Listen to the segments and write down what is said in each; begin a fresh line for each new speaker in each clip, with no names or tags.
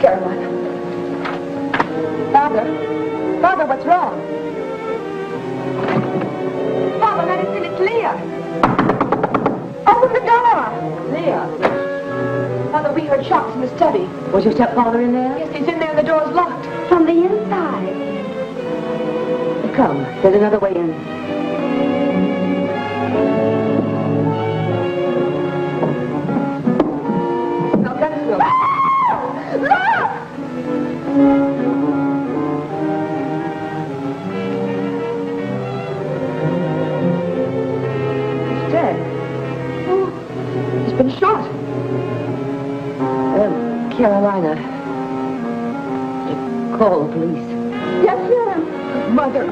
Caroline. Father? Father, what's wrong? Father, medicine, it's Leah. Open the door.
Leah.
Father, we heard shots in the study.
Was your stepfather in there?
Yes, he's in there and the door's locked.
From the inside. Come, there's another way in.
Now, let us go. Look! He's dead. Oh, he's been shot.
Carolina. Call the police.
Yes, ma'am. Mother.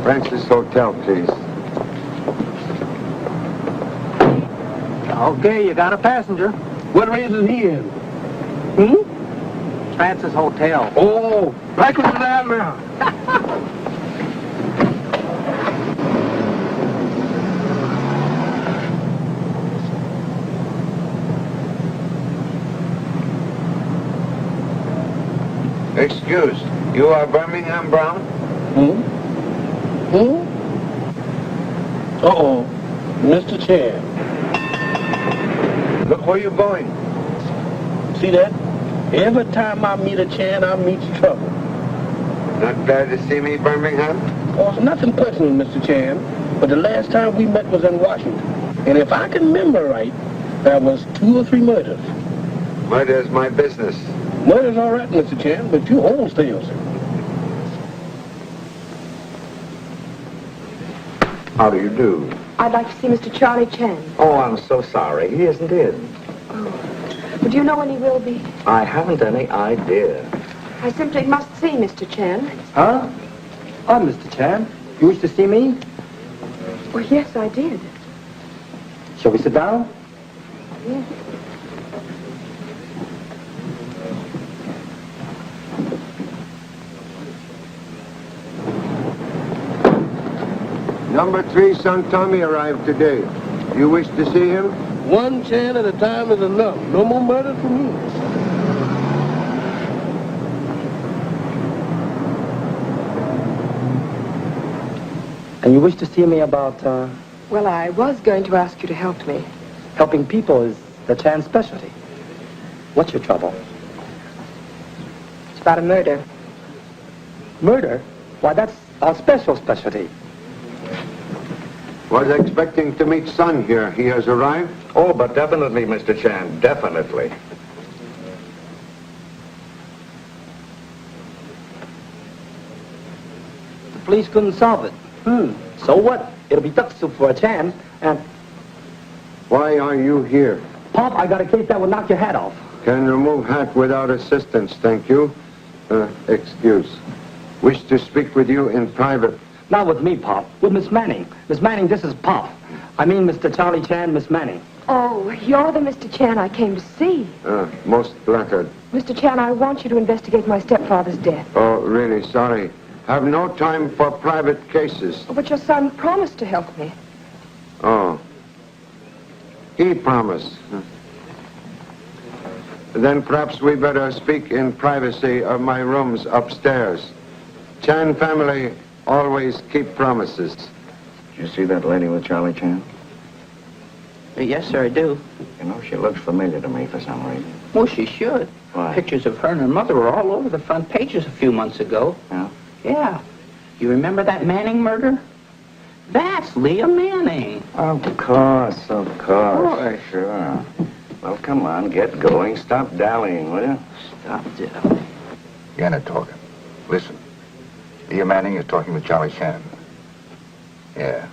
Francis Hotel, please.
Okay, you got a passenger.
What race is he in?
Francis Hotel.
Oh, back with that now.
Excuse, you are Birmingham Brown?
Uh-oh, Mr. Chan.
Look where you're going.
See that? Every time I meet a Chan, I meet trouble.
Not glad to see me, Birmingham?
Oh, it's nothing personal, Mr. Chan, but the last time we met was in Washington. And if I can remember right, there was 2 or 3 murders.
Murder's my business.
Murder's all right, Mr. Chan, but you wholesales.
How do you do?
I'd like to see Mr. Charlie Chan.
Oh, I'm so sorry. He isn't in.
Oh. But do you know when he will be?
I haven't any idea.
I simply must see Mr. Chan.
Huh? I'm Mr. Chan. You wish to see me?
Well, yes, I did.
Shall we sit down?
Yes.
Number 3 son Tommy arrived today. You wish to see him?
1 Chan at a time is enough. No more murders for me.
And you wish to see me about,
Well, I was going to ask you to help me.
helping people is the Chan specialty. What's your trouble?
It's about a murder.
Murder? Why, that's our special specialty.
Was expecting to meet son here. He has arrived?
Oh, but definitely, Mr. Chan, definitely.
The police couldn't solve it. So what? It'll be duck soup for a Chan, and...
Why are you here?
Pop, I got a case that will knock your head off.
Can remove hat without assistance, thank you. Excuse. Wish to speak with you in private.
Not with me, Pop. With Miss Manning. Miss Manning, this is Pop. I mean Mr. Charlie Chan, Miss Manning.
Oh, you're the Mr. Chan I came to see.
Most flattered.
Mr. Chan, I want you to investigate my stepfather's death.
Oh, really sorry. Have no time for private cases.
Oh, but your son promised to help me.
Oh. He promised. Then perhaps we better speak in privacy of my rooms upstairs. Chan family always keep promises.
Did you see that lady with Charlie Chan?
Yes, sir, I do.
You know, she looks familiar to me for some reason.
Well, she should.
Why?
Pictures of her and her mother were all over the front pages a few months ago.
Yeah?
Yeah. You remember that Manning murder? That's Leah Manning.
Of course. Sure. Well, come on, get going. Stop dallying, will you?
Stop dallying.
You're not talking. Listen. Leah Manning is talking with Charlie Chan. Yeah.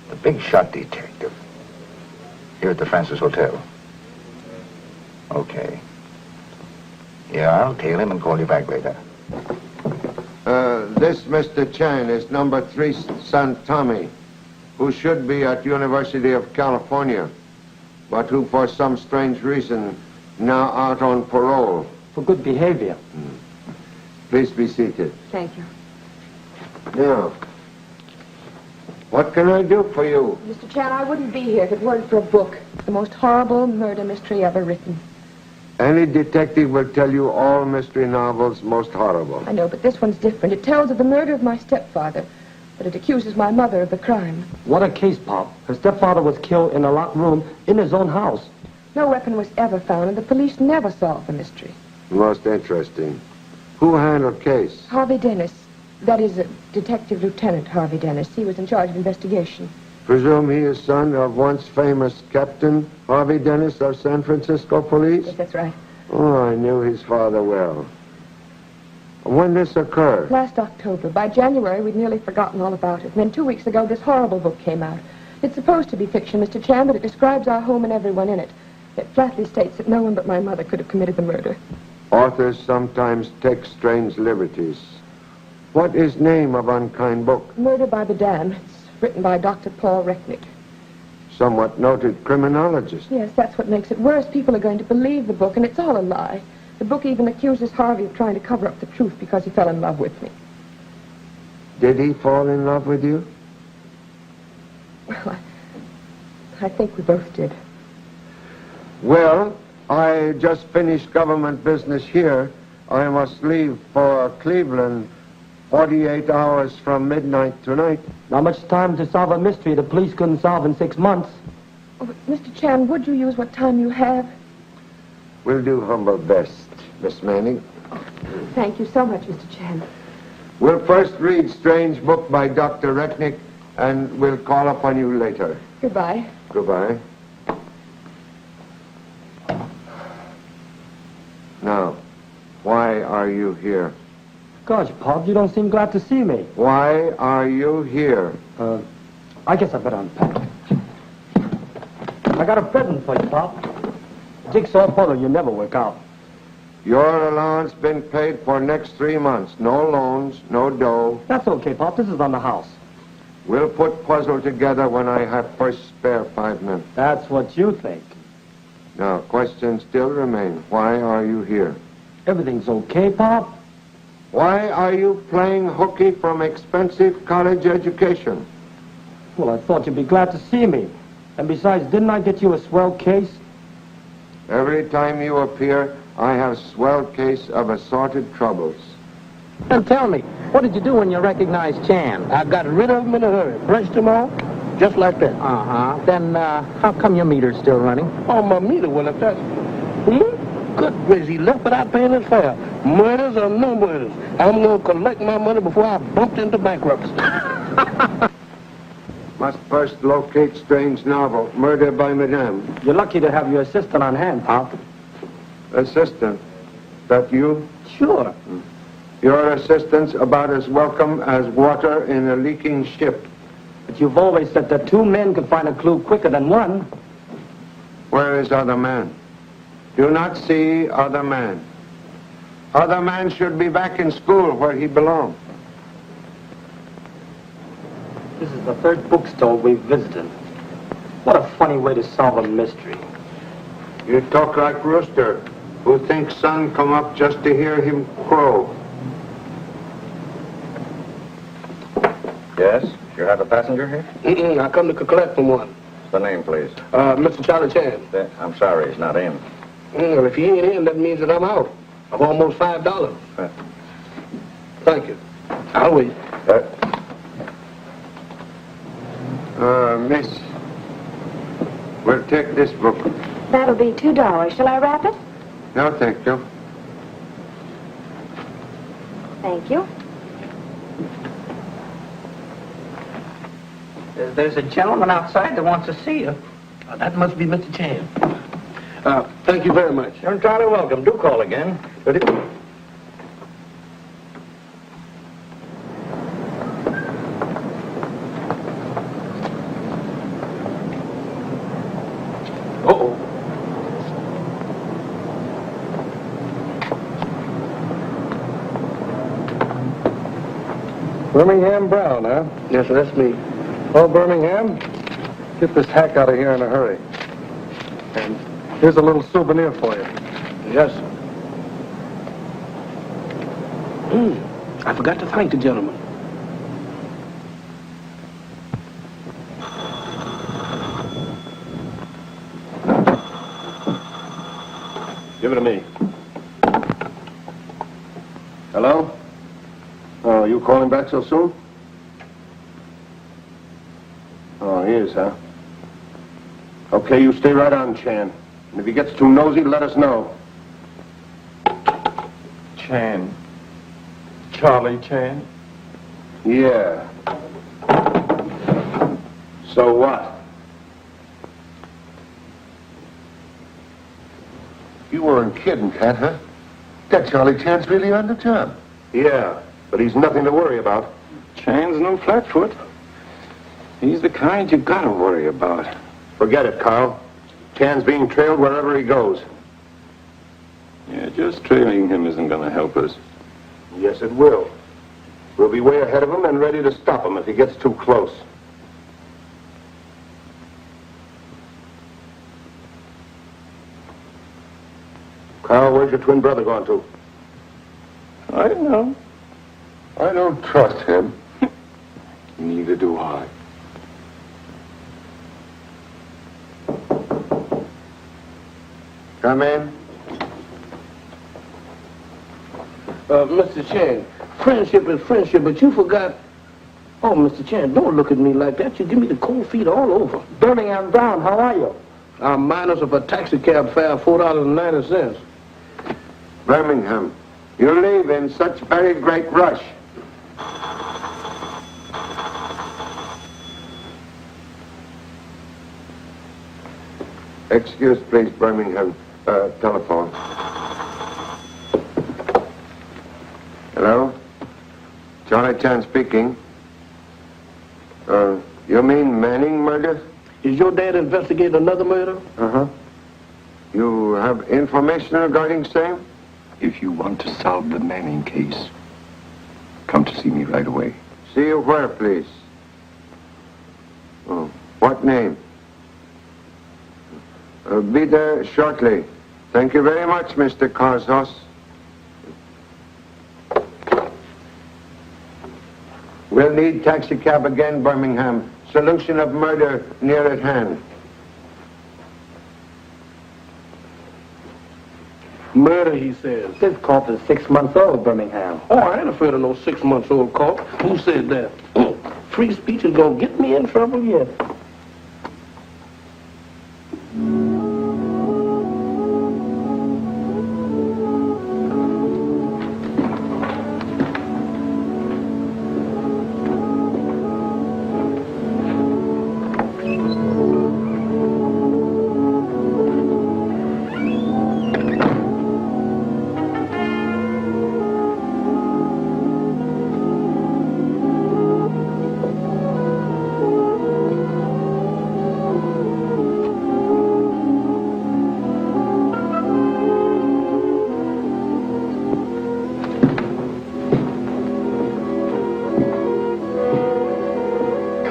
The big shot detective. Here at the Francis Hotel. Okay. Yeah, I'll tail him and call you back later.
This Mr. Chan is number 3 son Tommy, who should be at University of California, but who for some strange reason now out on parole.
For good behavior.
Please be seated.
Thank you.
Now, what can I do for you?
Mr. Chan, I wouldn't be here if it weren't for a book. The most horrible murder mystery ever written.
Any detective will tell you all mystery novels most horrible.
I know, but this one's different. It tells of the murder of my stepfather, but it accuses my mother of the crime.
What a case, Pop. Her stepfather was killed in a locked room in his own house.
No weapon was ever found, and the police never solved the mystery.
Most interesting. Who handled case?
Harvey Dennis. That is, Detective Lieutenant Harvey Dennis. He was in charge of investigation.
Presume he is son of once famous Captain Harvey Dennis of San Francisco Police?
Yes, that's right.
Oh, I knew his father well. When this occurred?
Last October. By January, we'd nearly forgotten all about it. And then 2 weeks ago, this horrible book came out. It's supposed to be fiction, Mr. Chan, but it describes our home and everyone in it. It flatly states that no one but my mother could have committed the murder.
Authors sometimes take strange liberties. What is name of unkind book?
Murder by the Dam. It's written by Dr. Paul Recknik.
Somewhat noted criminologist.
Yes, that's what makes it worse. People are going to believe the book, and it's all a lie. The book even accuses Harvey of trying to cover up the truth because he fell in love with me.
Did he fall in love with you?
Well, I think we both did.
Well, I just finished government business here. I must leave for Cleveland 48 hours from midnight tonight.
Not much time to solve a mystery the police couldn't solve in 6 months.
Oh, but Mr. Chan, would you use what time you have?
We'll do humble best, Miss Manning.
Thank you so much, Mr. Chan.
We'll first read strange book by Dr. Recknik, and we'll call upon you later.
Goodbye.
Goodbye. Now, why are you here?
Gosh, Pop, you don't seem glad to see me.
Why are you here?
I guess I better unpack. I got a present for you, Pop. Jigsaw puzzle you never work out.
Your allowance been paid for next 3 months. No loans, no dough.
That's okay, Pop. This is on the house.
We'll put puzzle together when I have first spare 5 minutes.
That's what you think.
Now, questions still remain. Why are you here?
Everything's okay, Pop?
Why are you playing hooky from expensive college education?
Well, I thought you'd be glad to see me. And besides, didn't I get you a swell case?
Every time you appear, I have swell case of assorted troubles.
And tell me, what did you do when you recognized Chan?
I got rid of him in a hurry. Brushed him off, just like that.
Uh-huh. Then, how come your meter's still running?
Oh, my meter, well, if that's... Good gracious, he left without paying his fare. Murders or no murders. I'm going to collect my money before I bumped into bankruptcy.
Must first locate strange novel, Murder by Madame.
You're lucky to have your assistant on hand, Pop.
Assistant, that you?
Sure.
Your assistant's about as welcome as water in a leaking ship.
But you've always said that 2 men could find a clue quicker than 1.
Where is other man? Do not see other man. Other man should be back in school where he belongs.
This is the 3rd bookstore we've visited. What a funny way to solve a mystery.
You talk like Rooster, who thinks sun come up just to hear him crow.
Yes? You have a passenger here?
I come to collect from one.
What's the name, please?
Mr. Charlie Chan.
I'm sorry, he's not in.
Well, if he ain't in, that means that I'm out. Of almost $5. Thank you. I'll wait.
Miss, we'll take this book.
That'll be $2. Shall I wrap it?
No, thank you.
Thank you.
There's a gentleman outside that wants to see you.
That must be Mr. Chan. Thank you very much.
You're entirely welcome. Do call again.
Birmingham Brown, huh?
Yes, sir, that's me.
Oh, Birmingham, get this hack out of here in a hurry. And here's a little souvenir for you.
Yes, sir. I forgot to thank the gentleman.
Give it to me. Hello? Oh, you calling back so soon? Oh, he is, huh? Okay, you stay right on, Chan. And if he gets too nosy, let us know.
Chan. Charlie Chan?
Yeah. So what?
You weren't kidding, Cat, huh? That Charlie Chan's really on the job.
Yeah, but he's nothing to worry about.
Chan's no flatfoot. He's the kind you gotta worry about.
Forget it, Carl. Chan's being trailed wherever he goes.
Yeah, just trailing him isn't gonna help us.
Yes, it will. We'll be way ahead of him and ready to stop him if he gets too close. Carl, where's your twin brother gone to?
I don't know.
I don't trust him.
Neither do I.
Come in.
Mr. Chan, friendship is friendship, but you forgot... Oh, Mr. Chan, don't look at me like that. You give me the cold feet all over.
Birmingham Brown, how are you?
I'm minus of a taxi cab fare of $4.90.
Birmingham, you leave in such very great rush. Excuse, please, Birmingham. Telephone. Hello? Charlie Chan speaking. You mean Manning murder?
Is your dad investigating another murder?
Uh-huh. You have information regarding same?
If you want to solve the Manning case, come to see me right away.
See you where, please? Oh, what name? Be there shortly. Thank you very much, Mr. Chaosos. We'll need taxi cab again, Birmingham. Solution of murder near at hand.
Murder, he says.
This corpse is 6 months old, Birmingham.
Oh, I ain't afraid of no 6-month-old cop. Who said that? Free speech is gonna get me in trouble yet.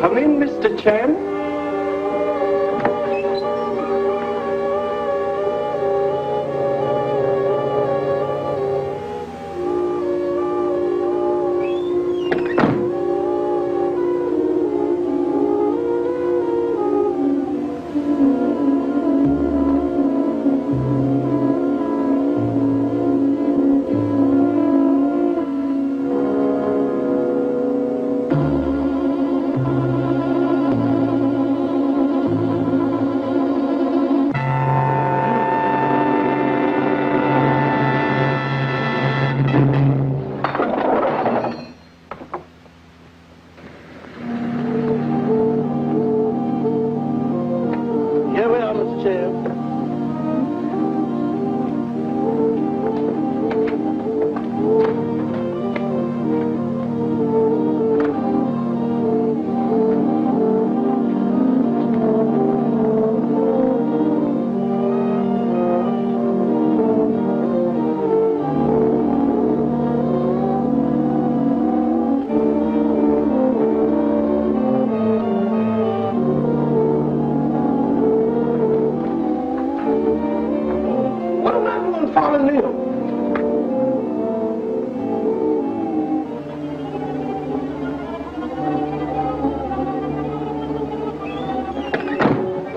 Come in, Mr. Chan.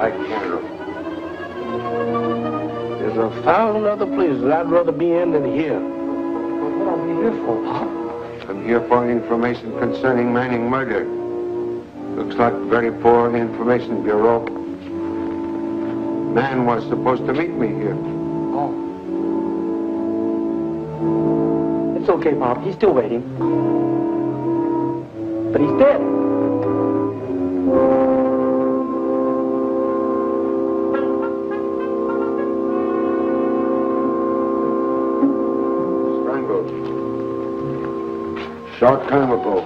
I can't.
There's 1,000 other places I'd rather be in than here.
What are we here for, Pop?
I'm here for information concerning Manning murder. Looks like very poor information bureau. Man was supposed to meet me here.
Oh. It's okay, Pop. He's still waiting. But he's dead.
Strangled. Short time ago.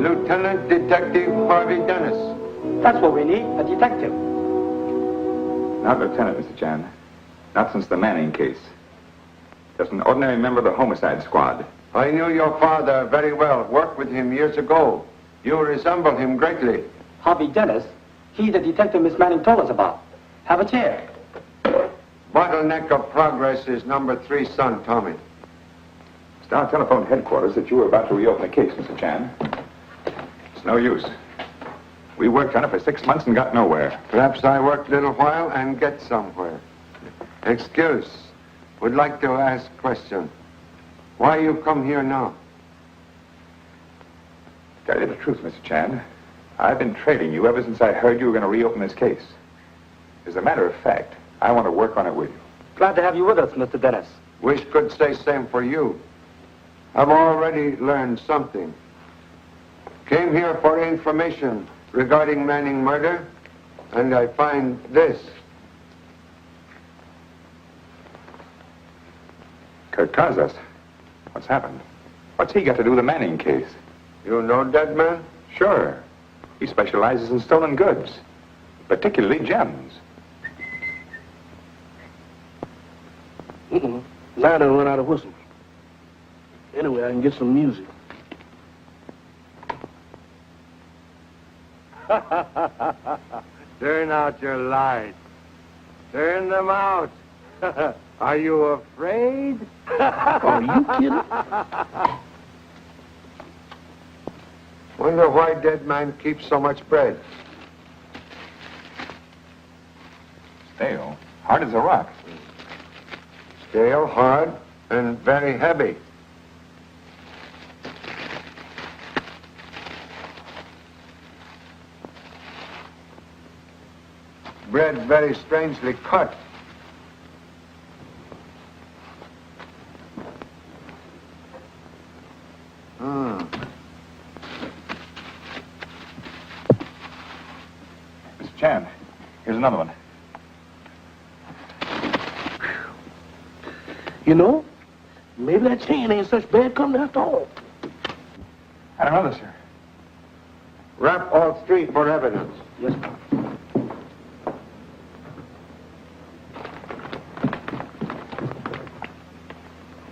Lieutenant Detective Harvey Dennis.
That's what we need, a detective.
Not Lieutenant, Mr. Chan. Not since the Manning case. Just an ordinary member of the homicide squad.
I knew your father very well. Worked with him years ago. You resemble him greatly.
Harvey Dennis? He's the detective Miss Manning told us about. Have a chair.
Bottleneck of progress is number 3 son, Tommy.
Star telephoned headquarters that you were about to reopen the case, Mr. Chan. It's no use. We worked on it for 6 months and got nowhere.
Perhaps I work a little while and get somewhere. Excuse. Would like to ask question. Why you come here now?
Tell you the truth, Mr. Chan. I've been trailing you ever since I heard you were going to reopen this case. As a matter of fact, I want to work on it with you.
Glad to have you with us, Mr. Dennis.
Wish could say same for you. I've already learned something. Came here for information regarding Manning murder, and I find this.
Chaosos. What's happened? What's he got to do with the Manning case?
You know that man?
Sure. He specializes in stolen goods, particularly gems.
Line done run out of whistles. Anyway, I can get some music.
Turn out your lights. Turn them out. Are you afraid?
Are you kidding?
Wonder why dead man keeps so much bread.
Stale. Hard as a rock.
Stale, hard, and very heavy. Bread very strangely cut.
Mr. Chan, here's another one.
You know, maybe that chain ain't such bad company after all.
I don't know this, sir.
Wrap all 3 for evidence.
Yes, Pop.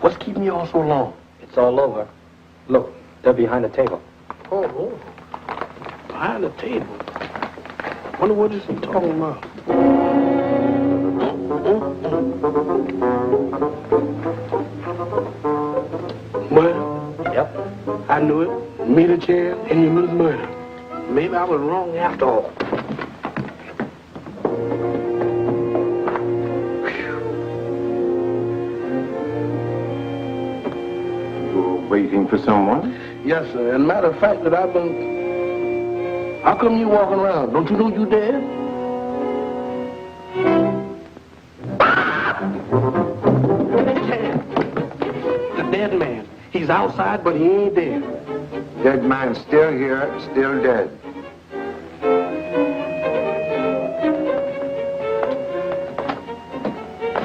What's keeping you all so long?
It's all over. Look, they're behind the table.
Oh. Behind the table. Wonder what is he talking about? Well,
Yep.
I knew it. Me the chair and your mother's murder. Maybe I was wrong after all.
You're waiting for someone?
Yes, sir. And matter of fact that I've been... How come you walking around? Don't you know you dead? The dead man. He's outside, but he ain't dead.
Dead man still here, still dead.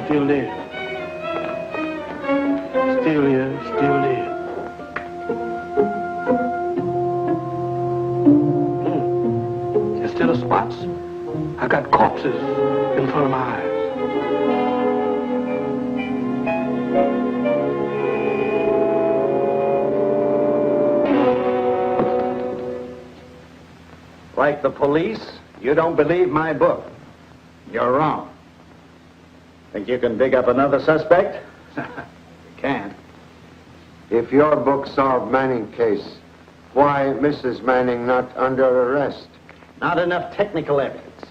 Still dead. Still here, still dead. Instead of spots, I got corpses in front of my eyes.
Like the police, you don't believe my book. You're wrong.
Think you can dig up another suspect? You can't.
If your book solved Manning case, why Mrs. Manning not under arrest?
Not enough technical evidence.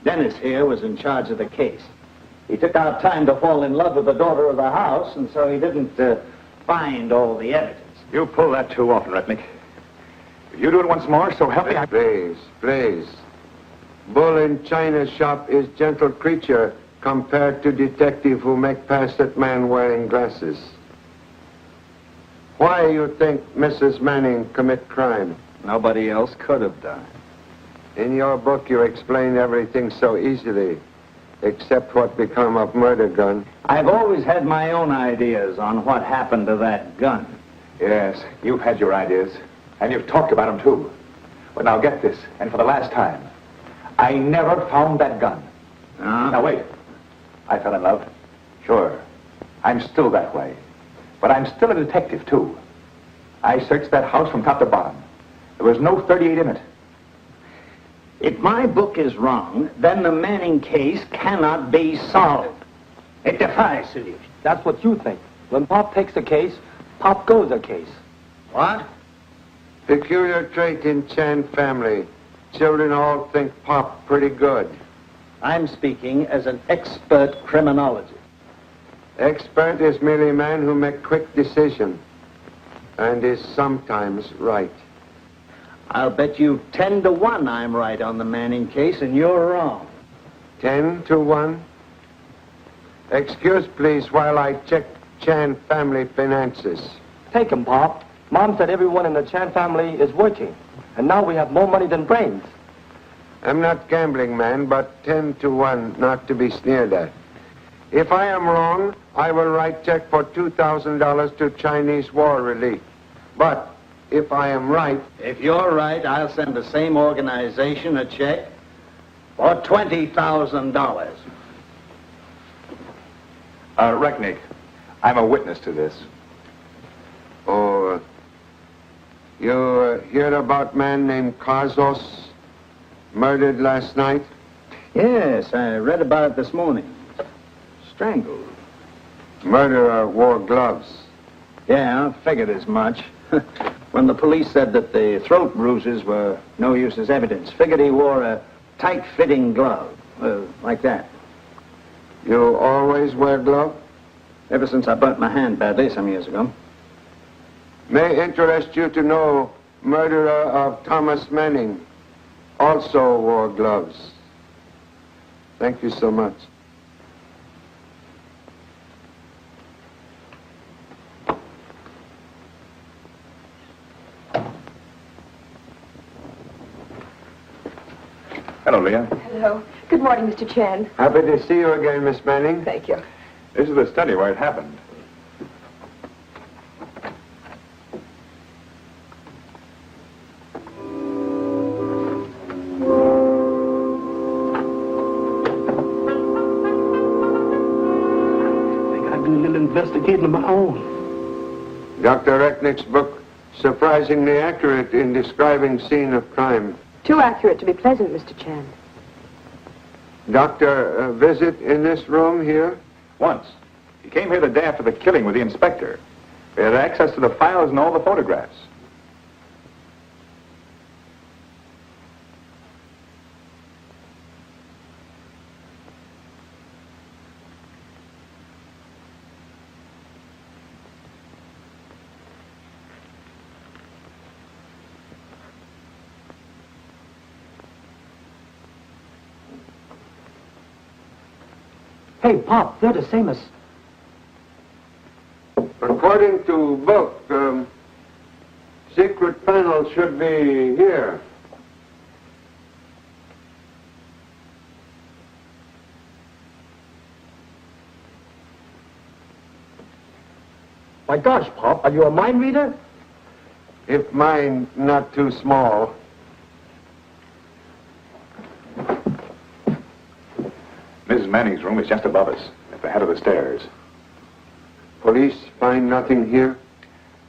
Dennis here was in charge of the case. He took out time to fall in love with the daughter of the house, and so he didn't find all the evidence.
You pull that too often, Recknik. If you do it once more, so help me.
Please, please. Bull in China shop is gentle creature compared to detective who make past that man wearing glasses. Why you think Mrs. Manning commit crime?
Nobody else could have done it.
In your book, you explain everything so easily, except what become of murder gun.
I've always had my own ideas on what happened to that gun.
Yes, you've had your ideas, and you've talked about them too. But now get this, and for the last time, I never found that gun. Now wait. I fell in love. Sure. I'm still that way. But I'm still a detective, too. I searched that house from top to bottom. There was no .38 in it.
If my book is wrong, then the Manning case cannot be solved. It defies solution.
That's what you think. When Pop takes a case, Pop goes a case.
What?
Peculiar trait in Chan family. Children all think Pop pretty good.
I'm speaking as an expert criminologist.
Expert is merely a man who makes quick decision and is sometimes right.
I'll bet you 10 to 1 I'm right on the Manning case and you're wrong.
10 to 1? Excuse, please, while I check Chan family finances.
Take 'em, Pop. Mom said everyone in the Chan family is working, and now we have more money than brains.
I'm not gambling, man, but 10 to 1 not to be sneered at. If I am wrong, I will write check for $2,000 to Chinese war relief. But if I am right...
If you're right, I'll send the same organization a check for $20,000.
Recknik, I'm a witness to this.
Oh, you heard about man named Chaosos murdered last night?
Yes, I read about it this morning. Strangled.
Murderer wore gloves.
Yeah, I figured as much. When the police said that the throat bruises were no use as evidence, figured he wore a tight-fitting glove, like that.
You always wear gloves?
Ever since I burnt my hand badly some years ago.
May interest you to know murderer of Thomas Manning also wore gloves. Thank you so much.
Hello, Leah.
Hello. Good morning, Mr. Chan.
Happy to see you again, Miss Manning.
Thank you.
This is the study where it happened.
I gotta do a little investigating of my own.
Dr. Recknik's book, surprisingly accurate in describing scene of crime.
Too accurate to be pleasant, Mr. Chan.
Doctor, visit in this room here?
Once. He came here the day after the killing with the inspector. We had access to the files and all the photographs.
Hey, Pop, they're the same as...
According to book, secret panel should be here.
My gosh, Pop, are you a mind reader?
If mine not too small.
Mrs. Manning's room is just above us, at the head of the stairs.
Police find nothing here?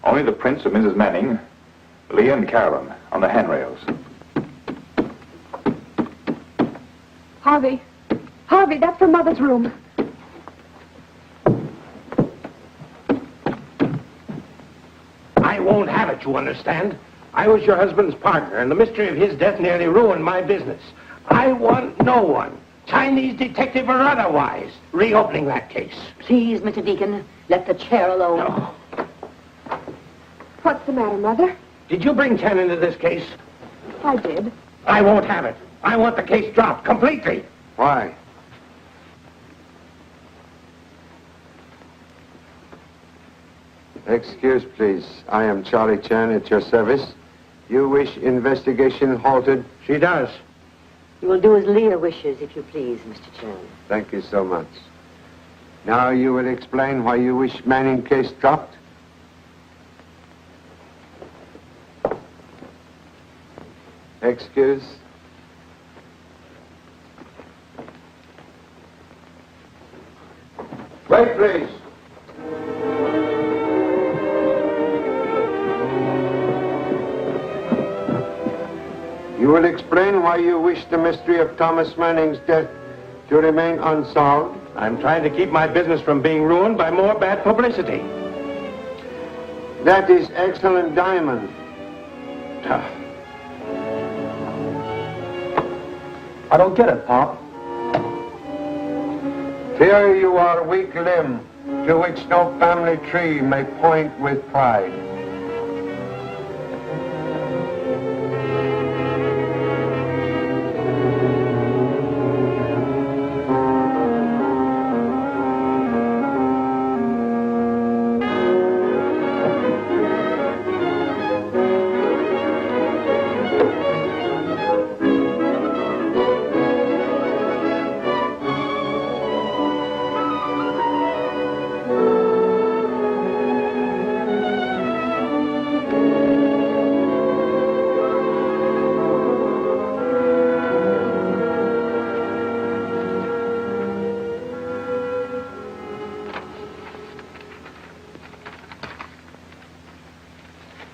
Only the prints of Mrs. Manning, Leah and Carolyn, on the handrails.
Harvey. Harvey, that's the mother's room.
that, you understand? I was your husband's partner, and the mystery of his death nearly ruined my business. I want no one, Chinese detective or otherwise, reopening that case.
Please, Mr. Deacon, let the chair alone.
No.
What's the matter, Mother?
Did you bring Chen into this case?
I did.
I won't have it. I want the case dropped completely.
Why? Excuse, please. I am Charlie Chan at your service. You wish investigation halted?
She does.
You will do as Leah wishes, if you please, Mr. Chan.
Thank you so much. Now you will explain why you wish Manning case dropped? Excuse. Wait, please. You will explain why you wish the mystery of Thomas Manning's death to remain unsolved?
I'm trying to keep my business from being ruined by more bad publicity.
That is excellent diamond.
I don't get it, Pop.
Here you are, weak limb, to which no family tree may point with pride.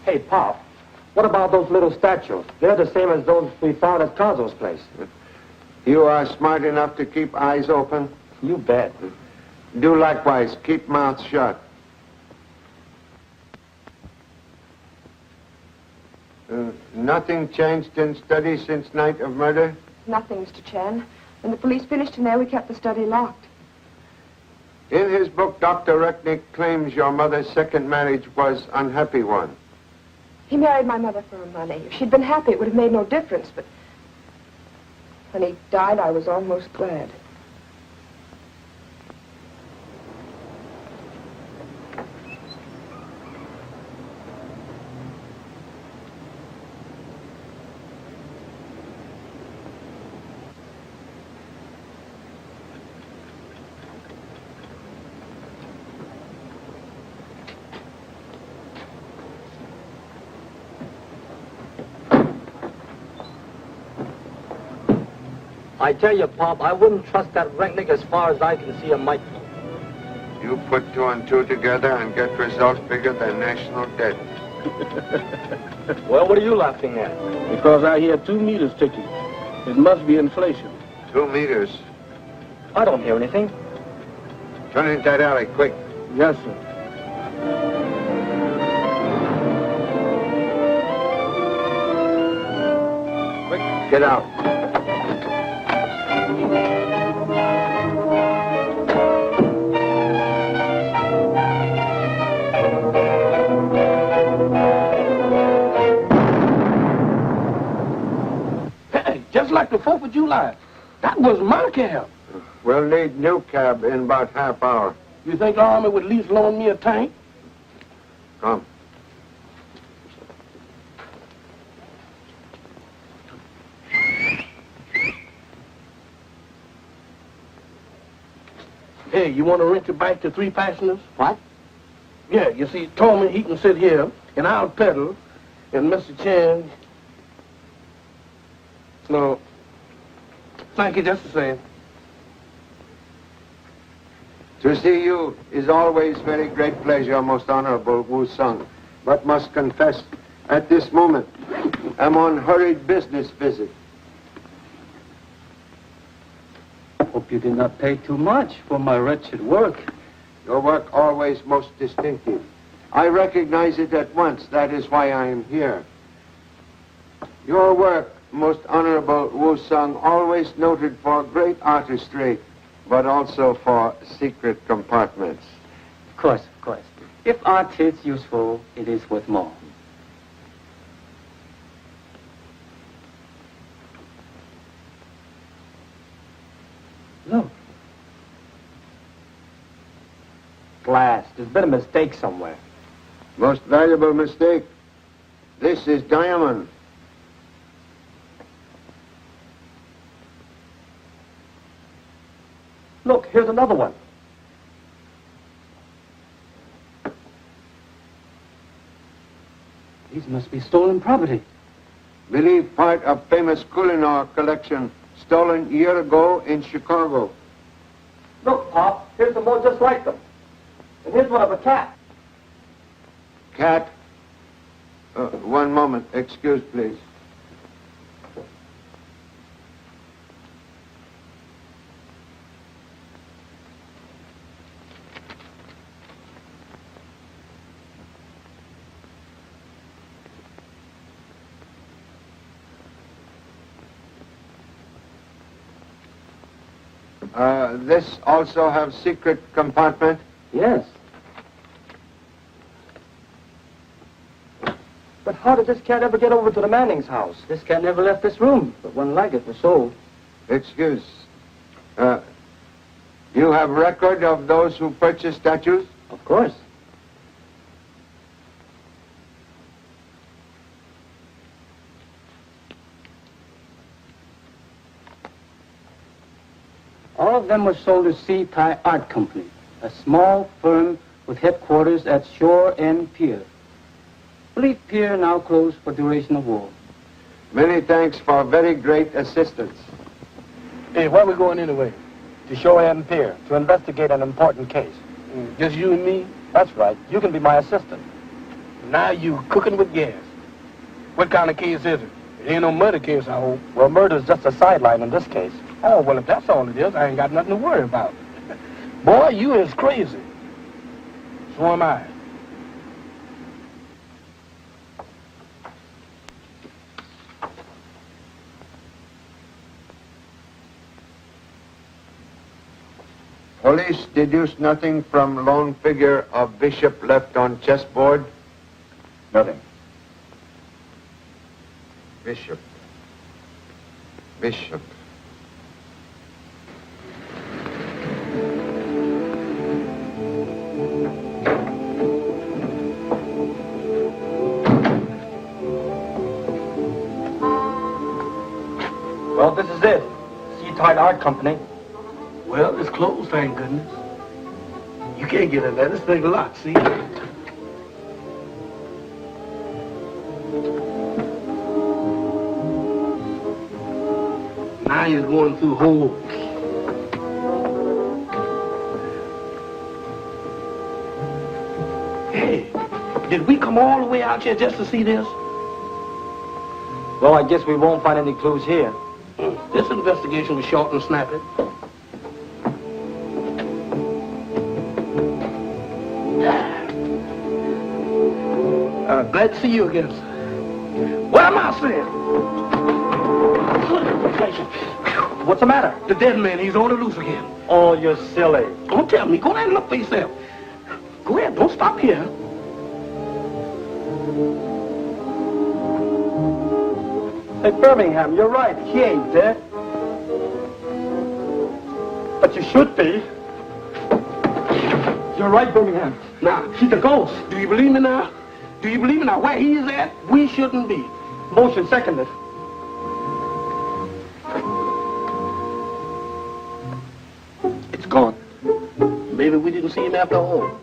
Hey, Pop, what about those little statues? They're the same as those we found at Chaosos' place.
You are smart enough to keep eyes open?
You bet.
Do likewise. Keep mouths shut. Nothing changed in study since night of murder?
Nothing, Mr. Chan. When the police finished in there, we kept the study locked.
In his book, Dr. Recknik claims your mother's second marriage was unhappy one.
He married my mother for her money. If she'd been happy, it would have made no difference, but when he died, I was almost glad.
I tell you, Pop, I wouldn't trust that Recknik as far as I can see a microscope.
You put two and two together and get results bigger than national debt.
Well, what are you laughing at?
Because I hear 2 meters ticking. It must be inflation.
2 meters.
I don't hear anything.
Turn into that alley, quick.
Yes, sir.
Quick, get out.
Just like the 4th of July. That was my cab.
We'll need new cab in about half hour.
You think the Army would at least loan me a tank?
Come.
Hey, you want to rent your bike to 3 passengers?
What?
Yeah, you see, Tolman, he can sit here, and I'll pedal, and Mr. Chan... No. Thank you just the same.
To see you is always very great pleasure, most honorable Wu Sung. But must confess, at this moment, I'm on hurried business visit.
Hope you did not pay too much for my wretched work.
Your work always most distinctive. I recognize it at once. That is why I am here. Your work, most honorable Wu Sung, always noted for great artistry, but also for secret compartments.
Of course, of course. If art is useful, it is worth more. Look. Glass. There's been a mistake somewhere.
Most valuable mistake. This is diamond.
Look, here's another one. These must be stolen property.
Believe part of famous Kohinoor collection stolen year ago in Chicago.
Look, Pop, here's some more just like them. And here's one of a cat.
Cat? One moment. Excuse, please. This also have secret compartment?
Yes. But how did this cat ever get over to the Manning's house? This cat never left this room, but one like it was sold.
Excuse. You have record of those who purchased statues?
Of course. All of them were sold to Sea Thai Art Company, a small firm with headquarters at Shore End Pier. I believe Pier now closed for duration of war.
Many thanks for very great assistance.
Hey, where we going anyway?
To Shore End Pier, to investigate an important case.
Just you and me?
That's right. You can be my assistant.
Now you cooking with gas. What kind of case is it? It ain't no murder case, I hope.
Well, murder's just a sideline in this case.
Oh, well, if that's all it is, I ain't got nothing to worry about. Boy, you is crazy. So am I.
Police deduced nothing from lone figure of Bishop left on chessboard?
Nothing.
Bishop. Bishop.
Well, this is it. Sea Thai Art Company.
Well, it's closed, thank goodness. You can't get in there. This thing locked, see? Now he's going through holes. Hey, did we come all the way out here just to see this?
Well, I guess we won't find any clues here.
This investigation was short and snappy. Glad to see you again, sir. What am I saying?
What's the matter?
The dead man, he's on the loose again.
Oh, you're silly.
Don't tell me. Go ahead and look for yourself. Go ahead. Don't stop here.
Hey, Birmingham, you're right. He ain't dead. But you should be. You're right, Birmingham.
Now,
He's a ghost.
do you believe me now? Do you believe me now? Where he is at, we shouldn't be.
Motion seconded.
It's gone. Maybe we didn't see him after all.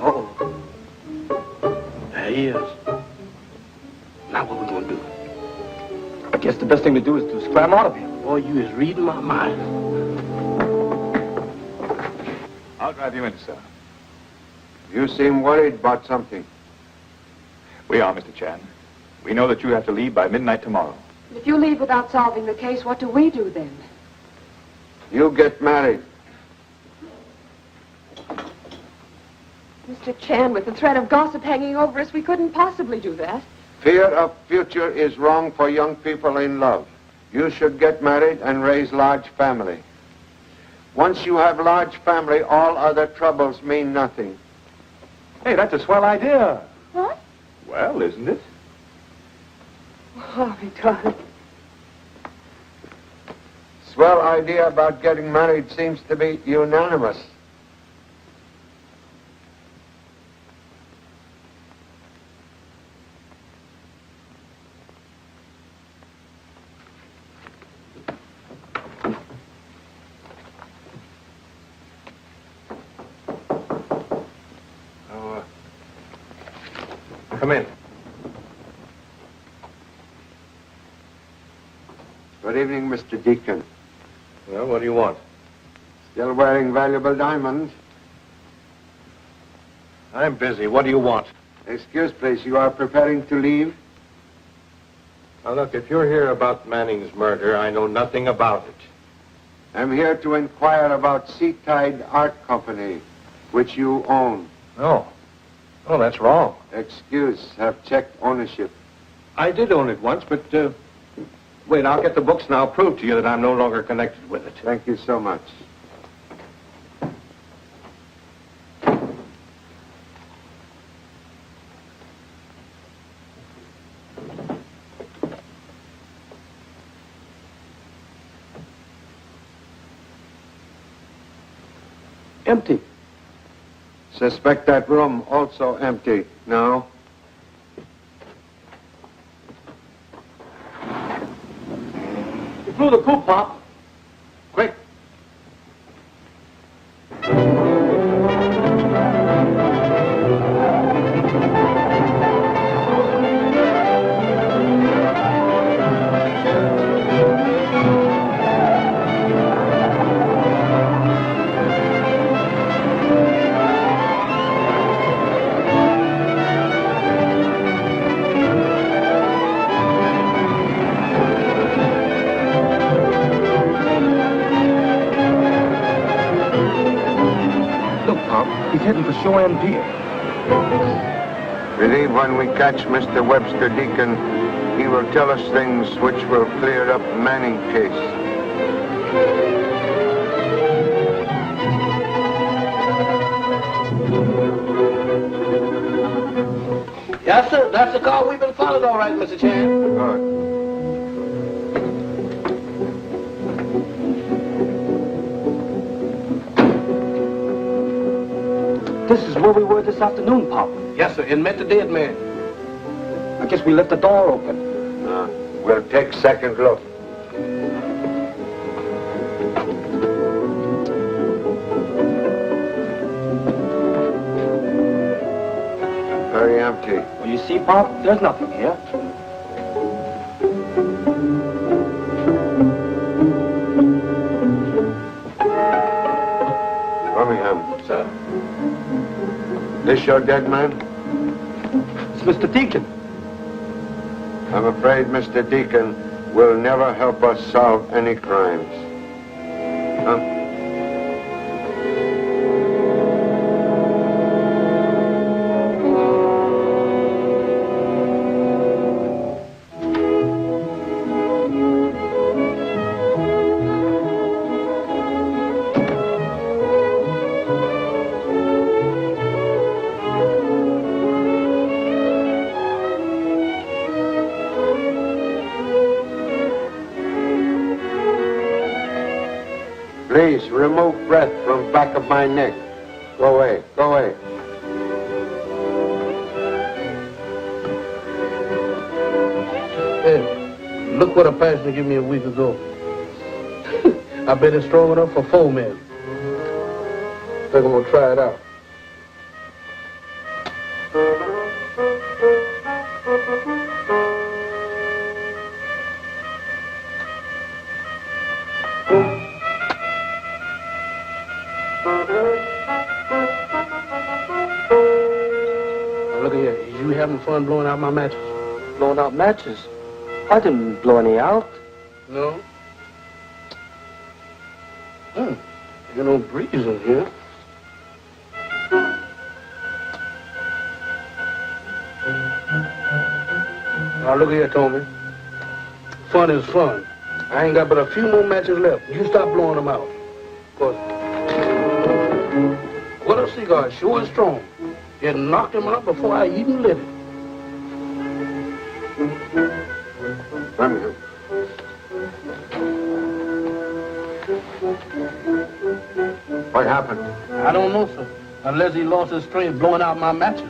Uh-oh. There he is. Now what we gonna do?
I guess the best thing to do is to scram out of here.
Boy, you is reading my mind.
I'll drive you in, sir.
You seem worried about something.
We are, Mr. Chan. We know that you have to leave by midnight tomorrow.
If you leave without solving the case, what do we do then?
You get married.
Mr. Chan, with the threat of gossip hanging over us, we couldn't possibly do that.
Fear of future is wrong for young people in love. You should get married and raise large family. Once you have large family, all other troubles mean nothing.
Hey, that's a swell idea.
What?
Well, isn't it?
Oh, my darling.
Swell idea about getting married seems to be unanimous.
Come in.
Good evening, Mr. Deacon.
Well, what do you want?
Still wearing valuable diamonds?
I'm busy. What do you want?
Excuse, please. You are preparing to leave?
Now, look, if you're here about Manning's murder, I know nothing about it.
I'm here to inquire about Seatide Art Company, which you own.
No. Oh, that's wrong.
Excuse, have checked ownership.
I did own it once, but, wait, I'll get the books and I'll prove to you that I'm no longer connected with it.
Thank you so much.
Empty.
Suspect that room also empty. No?
You blew the coop, Pop.
Quick.
He's heading for Shore End Pier.
Believe when we catch Mr. Webster Deacon, he will tell us things which will clear up Manning case.
Yes, sir. That's the car we've been followed, all right, Mr. Chan.
Good.
This is where we were this afternoon, Pop.
Yes, sir, and met the dead man.
I guess we left the door open.
We'll take second look. Very empty.
Well, you see, Pop, there's nothing here.
Birmingham.
Sir.
This your dead man?
It's Mr. Deacon.
I'm afraid Mr. Deacon will never help us solve any crimes. Huh? Please, remove breath from back of my neck. Go away, go away.
Hey, look what a passenger gave me a week ago. I bet it's strong enough for 4 men. Think I'm gonna try it out. Fun blowing out my matches.
Blowing out matches? I didn't blow any out.
No? Ain't no breeze in here. Now, look here, Tommy. Fun is fun. I ain't got but a few more matches left. You stop blowing them out. Cause what a cigar, sure and strong. It knocked him out before I even lit it.
Birmingham. What happened?
I don't know, sir. Unless he lost his strength blowing out my matches.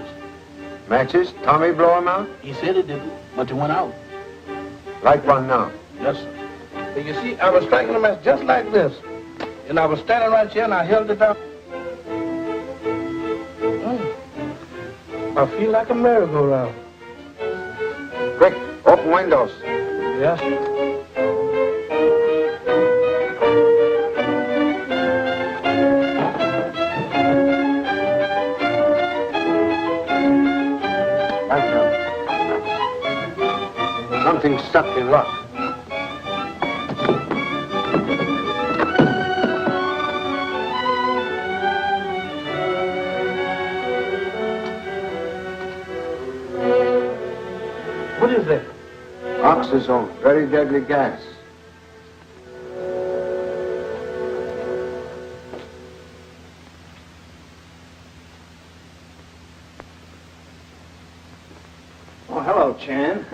Matches? Tommy blow him out?
He said it didn't, but it went out.
Light one now.
Yes, sir. But you see, I was striking the match just like this. And I was standing right here and I held it down. I feel like a merry-go-round.
Quick, open windows.
Yes, sir.
Something stuck in luck.
What is that?
Oxazone, very deadly gas.
Oh, hello, Chan.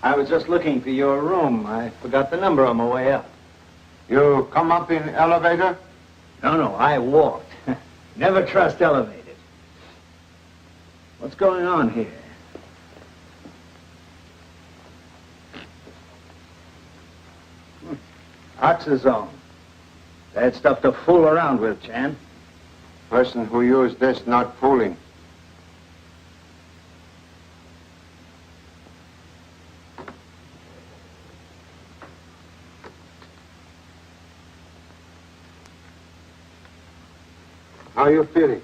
I was just looking for your room. I forgot the number on my way up.
You come up in elevator?
No, I walked. Never trust elevators. What's going on here? Oxazone. Bad stuff to fool around with, Chan.
Person who used this not fooling. How are you feeling?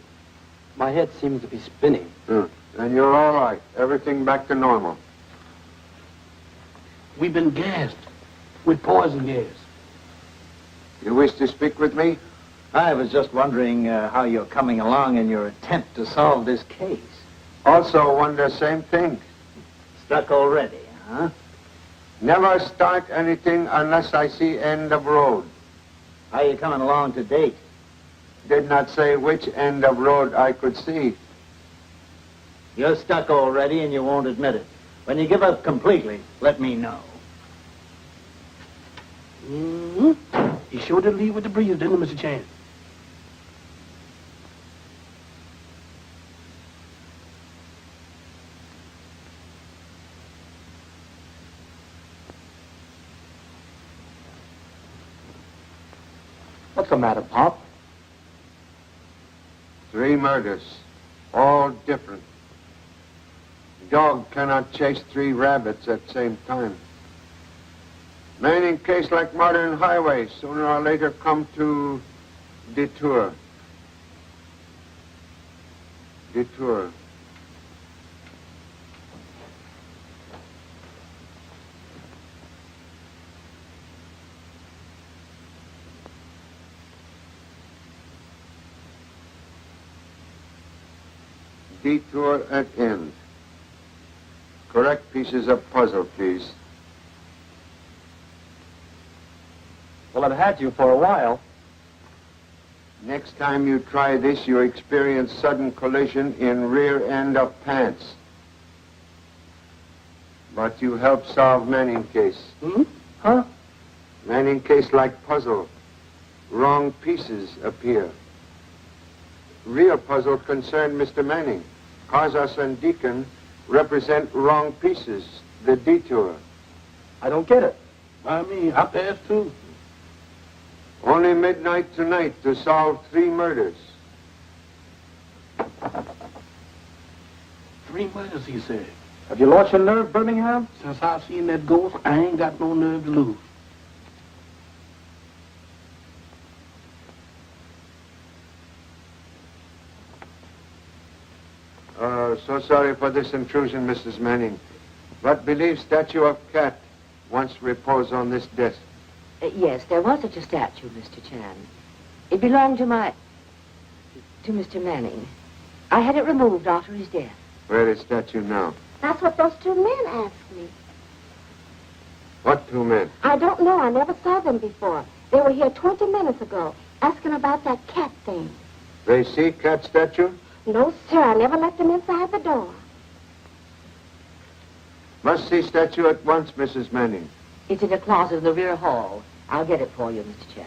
My head seems to be spinning.
Then you're all right. Everything back to normal.
We've been gassed with poison gas.
You wish to speak with me?
I was just wondering how you're coming along in your attempt to solve this case.
Also wonder same thing.
Stuck already, huh?
Never start anything unless I see end of road.
How you coming along to date?
Did not say which end of road I could see.
You're stuck already and you won't admit it. When you give up completely, let me know.
He sure did leave with the breeze, didn't he, Mr. Chan?
What's the matter, Pop?
3 murders, all different. Dog cannot chase 3 rabbits at the same time. Man in case like modern highways, sooner or later come to detour. Detour. Detour at end. Correct pieces of puzzle, please.
Well, I've had you for a while.
Next time you try this, you experience sudden collision in rear end of pants. But you help solve Manning case.
Huh?
Manning case like puzzle. Wrong pieces appear. Real puzzle concerned Mr. Manning. Chaosos and Deacon represent wrong pieces, the detour.
I don't get it.
I mean, I passed too.
Only midnight tonight to solve 3 murders.
3 murders, he said.
Have you lost your nerve, Birmingham?
Since I've seen that ghost, I ain't got no nerve to lose.
So sorry for this intrusion, Mrs. Manning. But believe statue of cat once repose on this desk.
Yes, there was such a statue, Mr. Chan. It belonged to Mr. Manning. I had it removed after his death.
Where is statue now?
That's what those two men asked me.
What two men?
I don't know. I never saw them before. They were here 20 minutes ago, asking about that cat thing.
They see cat statue?
No, sir. I never let them inside the door.
Must see statue at once, Mrs. Manning.
It's in a closet in the rear hall. I'll get it for you, Mr. Chan.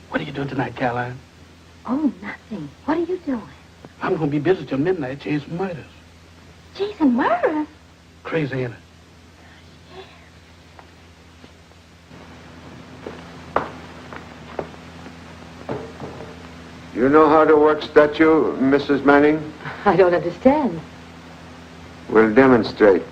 What are you doing tonight, Caroline?
Oh, nothing. What are you doing?
I'm going to be busy till midnight chasing murders.
Chasing murders?
Crazy, ain't it?
You know how to work statue, Mrs. Manning?
I don't understand.
We'll demonstrate.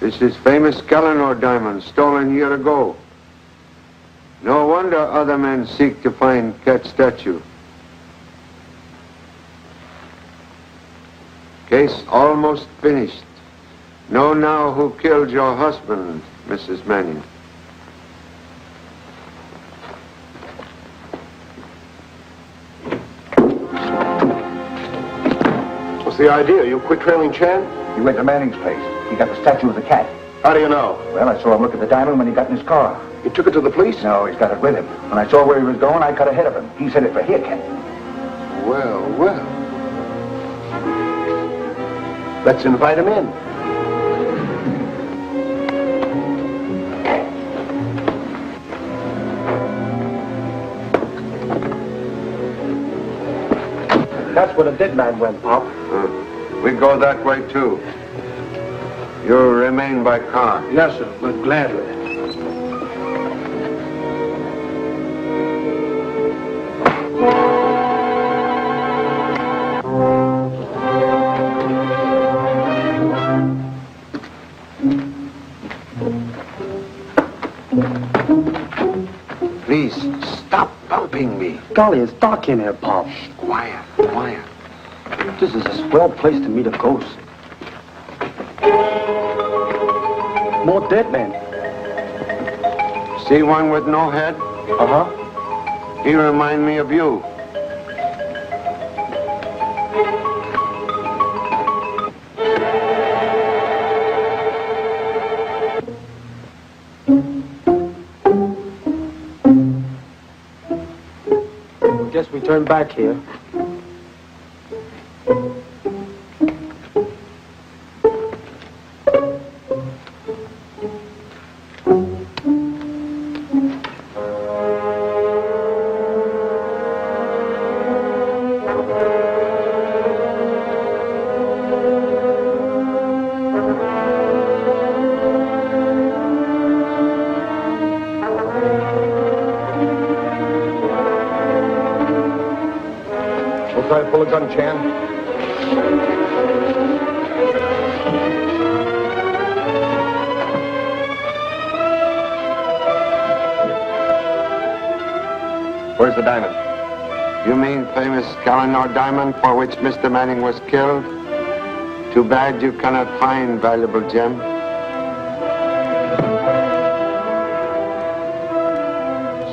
This is famous Gallinor diamond, stolen year ago. No wonder other men seek to find cat statue. Case almost finished. Know now who killed your husband, Mrs. Manning.
What's the idea? You quit trailing Chan?
You went to Manning's place. He got the statue of the cat.
How do you know?
Well, I saw him look at the diamond when he got in his car.
You took it to the police?
No, he's got it with him. When I saw where he was going, I cut ahead of him. He said it for here, cat.
Well, well. Let's invite him in.
That's where the dead man went, Pop.
We go that way, too. You remain by car.
Yes, sir, but gladly.
Please, stop bumping me.
Golly, it's dark in here, Pop.
Quiet, quiet.
This is a swell place to meet a ghost. More dead men.
See one with no head?
Uh-huh.
He remind me of you.
Guess we turn back here.
Try to pull a gun, Chan.
Where's the diamond? You mean famous Gallinor diamond for which Mr. Manning was killed? Too bad you cannot find valuable gem.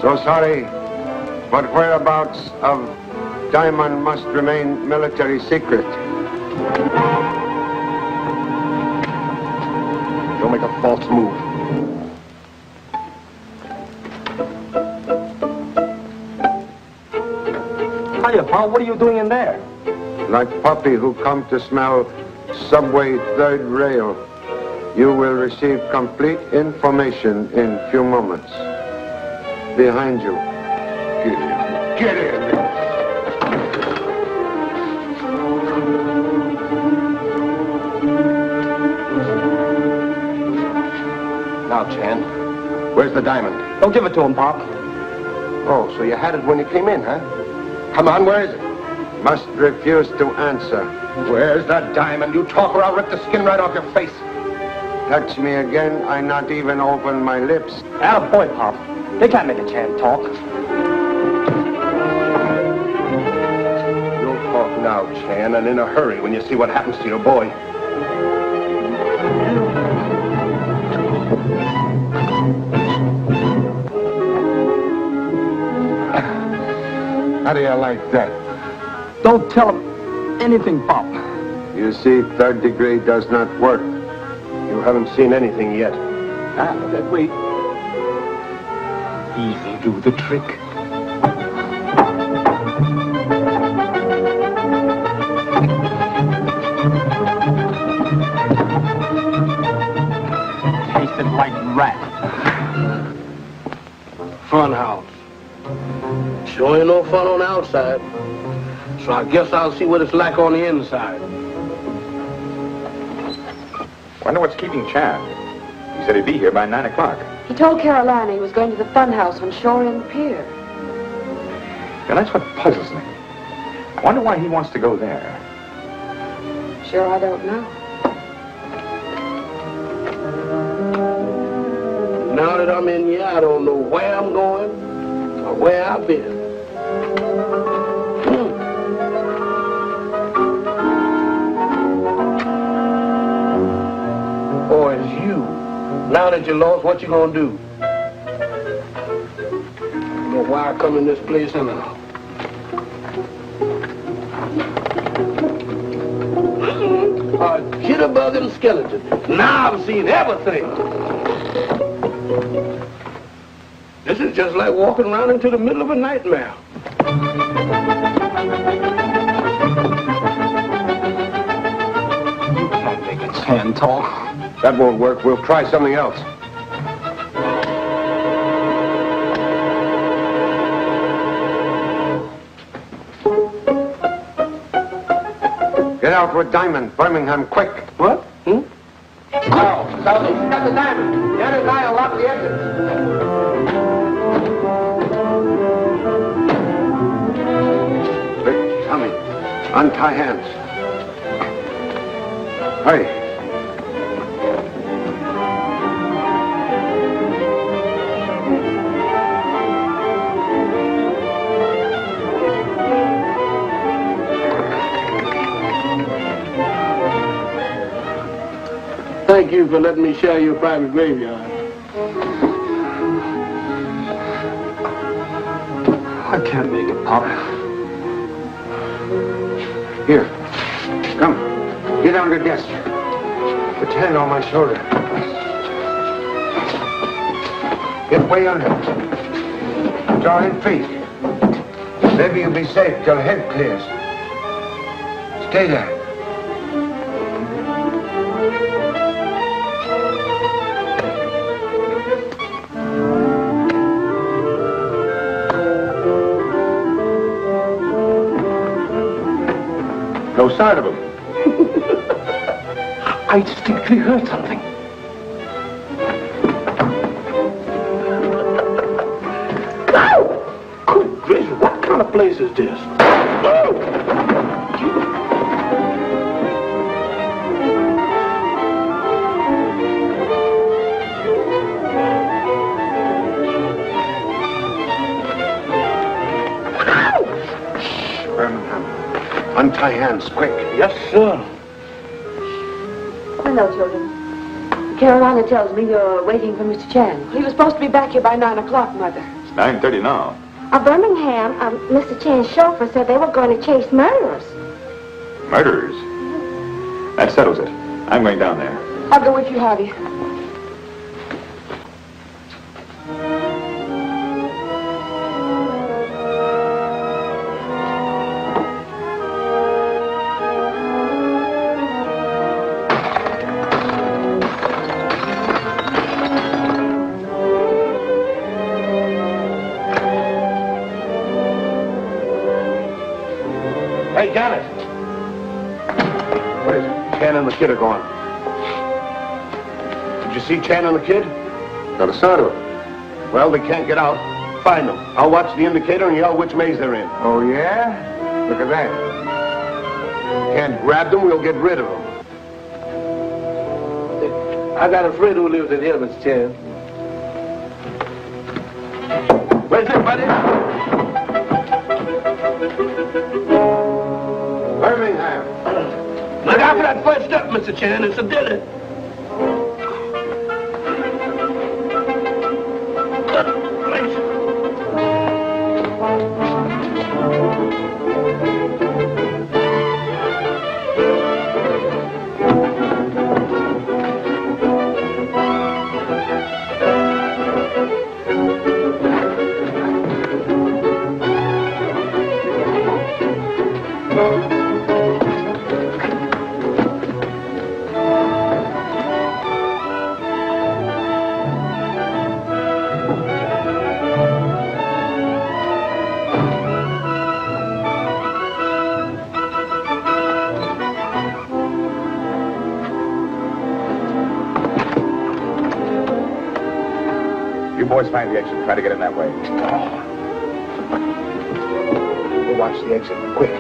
So sorry, but whereabouts of diamond must remain military secret.
Don't make a false move.
Hiya, Pop. What are you doing in there?
Like puppy who come to smell subway third rail, you will receive complete information in few moments. Behind you. Get in. Get in.
Now, Chan, where's the diamond?
Don't give it to him, Pop.
Oh, so you had it when you came in, huh? Come on, where is it?
Must refuse to answer.
Where's the diamond? You talk or I'll rip the skin right off your face.
touch me again, I not even open my lips.
Boy, Pop. They can't make a Chan talk.
You'll talk now, Chan, and in a hurry when you see what happens to your boy.
How do you like that?
Don't tell him anything, Pop.
You see, third degree does not work.
You haven't seen anything yet.
That way. He'll do the trick. Tasted like rat.
Funhouse. Sure ain't no fun on the outside. So I guess I'll see what it's like on the inside.
Wonder what's keeping Chan. He said he'd be here by 9 o'clock.
He told Carolina he was going to the funhouse on Shore End Pier.
Now, that's what puzzles me. I wonder why he wants to go there.
Sure, I don't know.
Now that I'm in here, I don't know where I'm going or where I've been. Or it's you. Now that you're lost, what you gonna do? I don't know why I come in this place anyhow. A jitterbug and skeleton. Now I've seen everything. This is just like walking around into the middle of a nightmare.
You can't make a Chan talk.
That won't work. We'll try something else.
Get out with Diamond, Birmingham, quick.
What? Oh, Southie, he's got the diamond. The other guy will lock the exit.
Quick, Tommy, untie hands. Hurry.
Thank you for letting me share your private graveyard.
I can't make it, Pop.
Here, come. Get on the desk. Put your hand on my shoulder. Get way under. Draw in feet. Maybe you'll be safe till head clears. Stay there.
No sign of him.
I distinctly heard something. Good gracious, what kind of place is this?
Birmingham, untie hands, quick.
Yes, sir.
Hello, children. Carolina tells me you're waiting for Mr. Chan. He was supposed to be back here by 9 o'clock, Mother.
It's 9:30 now.
Birmingham, Mr. Chan's chauffeur said they were going to chase murderers.
Murderers? That settles it. I'm going down there.
I'll go with you, Harvey.
Hey, Janet. What is it? Chan and the kid are gone. Did you see Chan and the kid?
Not a sign of it.
Well, they can't get out. Find them. I'll watch the indicator and yell which maze they're in.
Oh, yeah? Look at that.
Can't grab them, we'll get rid of them.
I got a friend who lives in here, Mr. Chan. Where's it, buddy?
Birmingham.
Look out for that first step, Mr. Chan. It's a dilly.
Boys, find the exit. Try to get in that way.
We'll watch the exit. Quick.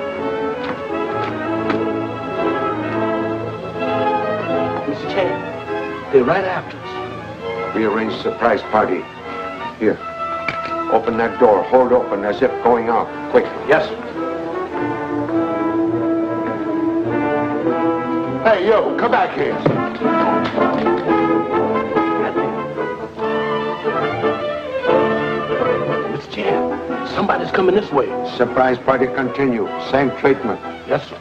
Mr. Chan, they're right after us.
We arranged surprise party. Here. Open that door. Hold open as if going out. Quick.
Yes.
Hey, you, come back here.
Somebody's coming this way.
Surprise party continue. Same treatment.
Yes, sir.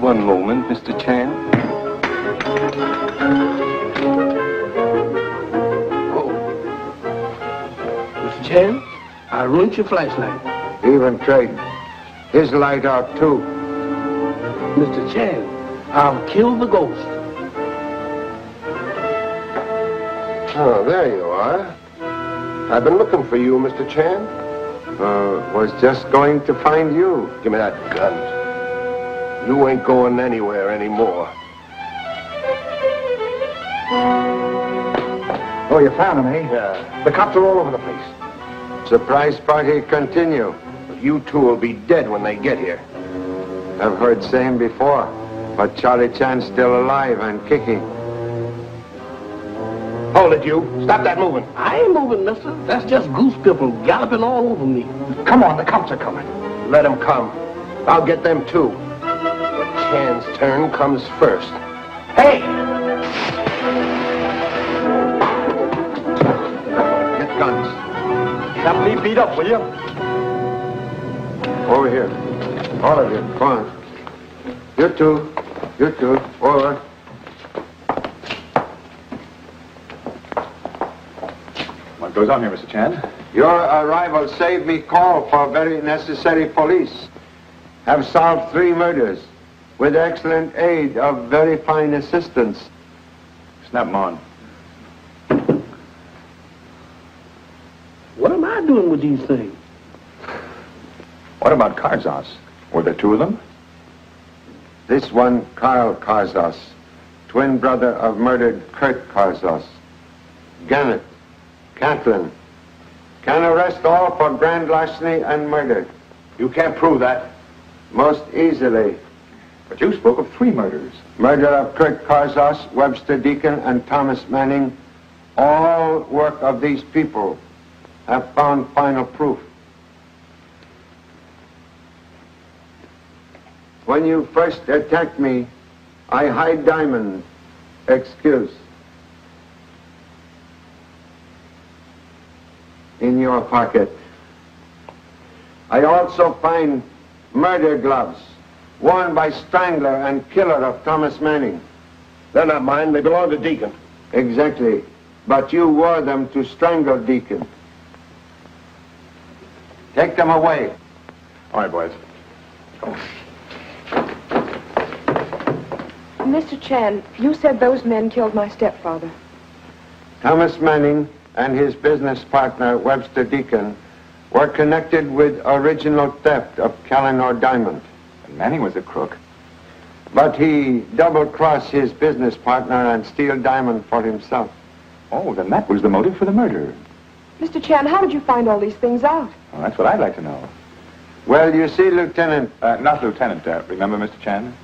One moment, Mr. Chan.
Oh. Mr. Chan, I ruined your flashlight.
Even trade. His light out, too.
Mr. Chan, I'll kill the ghost.
Oh, there you are. I've been looking for you, Mr. Chan.
Was just going to find you.
Give me that gun. You ain't going anywhere anymore.
Oh, you found him, eh?
Yeah.
The cops are all over the place.
Surprise party continue.
But you two will be dead when they get here.
I've heard same before, but Charlie Chan's still alive and kicking.
Hold it, you. Stop that moving.
I ain't moving, mister. That's just goose people galloping all over me.
Come on, the cops are coming.
Let them come. I'll get them, too. Chan's turn comes first.
Hey!
Get guns.
Have me beat up, will you?
Over here. All of you. Come on. You two. You two. Over.
What goes on here, Mr. Chan?
Your arrival saved me call for very necessary police. Have solved 3 murders with excellent aid of very fine assistance.
Snap 'em on.
What am I doing with these things?
What about Chaosos? Were there 2 of them?
This one, Carl Chaosos, twin brother of murdered Kurt Chaosos. Gannett, Catlin. Can arrest all for grand larceny and murder.
You can't prove that.
Most easily.
But you spoke of 3 murders.
Murder of Kurt Chaosos, Webster Deacon, and Thomas Manning. All work of these people have found final proof. When you first attacked me, I hide diamond. Excuse. In your pocket. I also find murder gloves worn by strangler and killer of Thomas Manning.
They're not mine. They belong to Deacon.
Exactly. But you wore them to strangle Deacon. Take them away.
All right, boys. Go.
Mr. Chan, you said those men killed my stepfather.
Thomas Manning and his business partner, Webster Deacon, were connected with original theft of Calinor diamond.
And Manning was a crook.
But he double-crossed his business partner and steal diamond for himself.
Oh, then that was the motive for the murder.
Mr. Chan, how did you find all these things out?
Well, that's what I'd like to know.
Well, you see, Lieutenant...
Not Lieutenant, remember, Mr. Chan?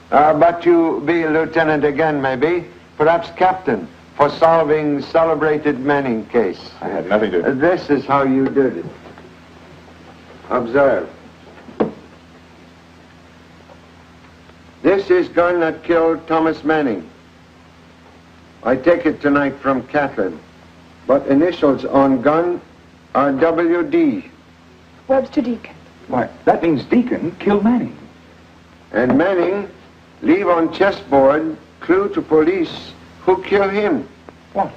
But you be Lieutenant again, maybe. Perhaps Captain, for solving celebrated Manning case.
I had nothing to...
This is how you did it. Observe. This is gun that killed Thomas Manning. I take it tonight from Catherine, but initials on gun are W.D.
Webster Deacon.
Why, that means Deacon killed Manning.
And Manning leave on chessboard clue to police who kill him.
What?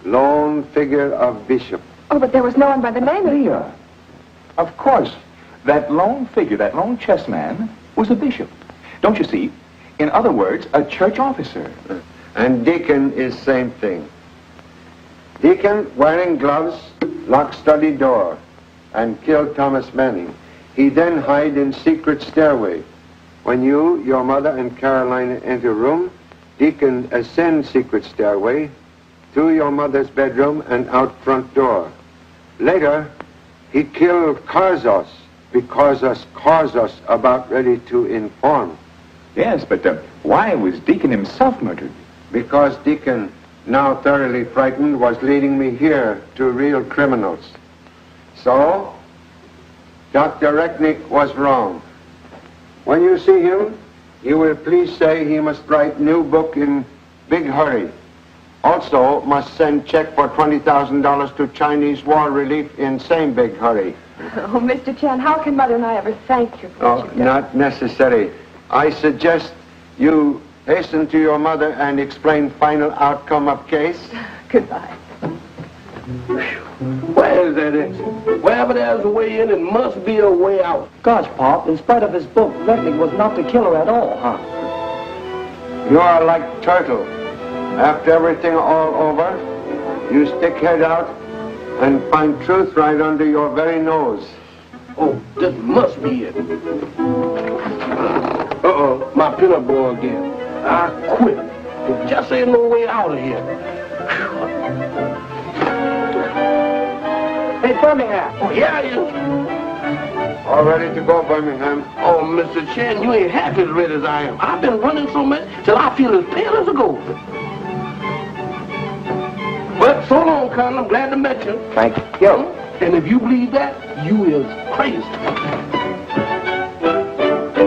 Lone figure of Bishop.
Oh, but there was no one by the name of...
Leah. Of course. That lone figure, that lone chess man, was a bishop. Don't you see? In other words, a church officer.
And Deacon is same thing. Deacon, wearing gloves, lock study door, and killed Thomas Manning. He then hide in secret stairway. When you, your mother, and Carolina enter room, Deacon ascend secret stairway through your mother's bedroom and out front door. Later, he killed Chaosos because Chaosos about ready to inform.
Yes, but why was Deacon himself murdered?
Because Deacon, now thoroughly frightened, was leading me here to real criminals. So, Dr. Recknik was wrong. When you see him, you will please say he must write new book in big hurry. Also, must send check for $20,000 to Chinese war relief in same big hurry.
Oh, Mr. Chan, how can Mother and I ever thank you for what you've done?
Not necessary. I suggest you hasten to your mother and explain final outcome of case.
Goodbye.
Where is that exit? Wherever there's a way in, it must be a way out.
Gosh, Pop, in spite of his book, Recknik was not the killer at all, huh?
You are like turtle. After everything all over, you stick head out and find truth right under your very nose.
Oh, this must be it. Uh-oh, my peanut butter again. I quit. There just ain't no way out of here.
Hey, Birmingham.
Oh, yeah, you.
All ready to go, Birmingham.
Oh, Mr. Chan, you ain't half as ready as I am. I've been running so much till I feel as pale as a ghost. But so long, Colonel. I'm glad to meet you.
Thank you.
And if you believe that, you is crazy.